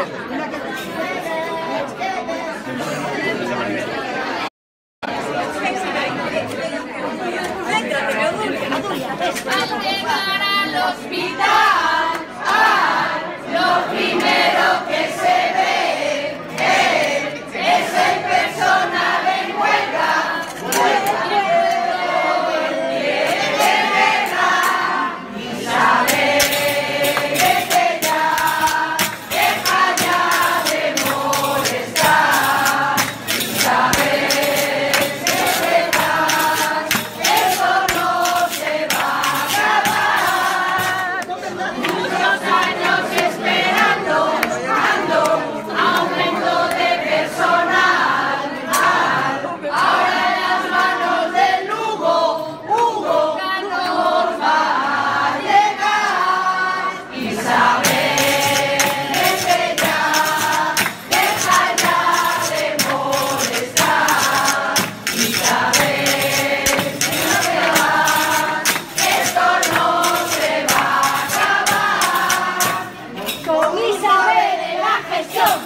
Al llegar al hospital, lo primero que se ve es el personal en huelga, y saber que ya deja ya de molestar, y saber que eso no se va a acabar. Muchos años esperando, aumento de personal. Ahora en las manos del Lugo, Hugo nos va a llegar. Y saber que ya deja ya de molestar. Y saber esto no se va a acabar. Con Isabel en la gestión.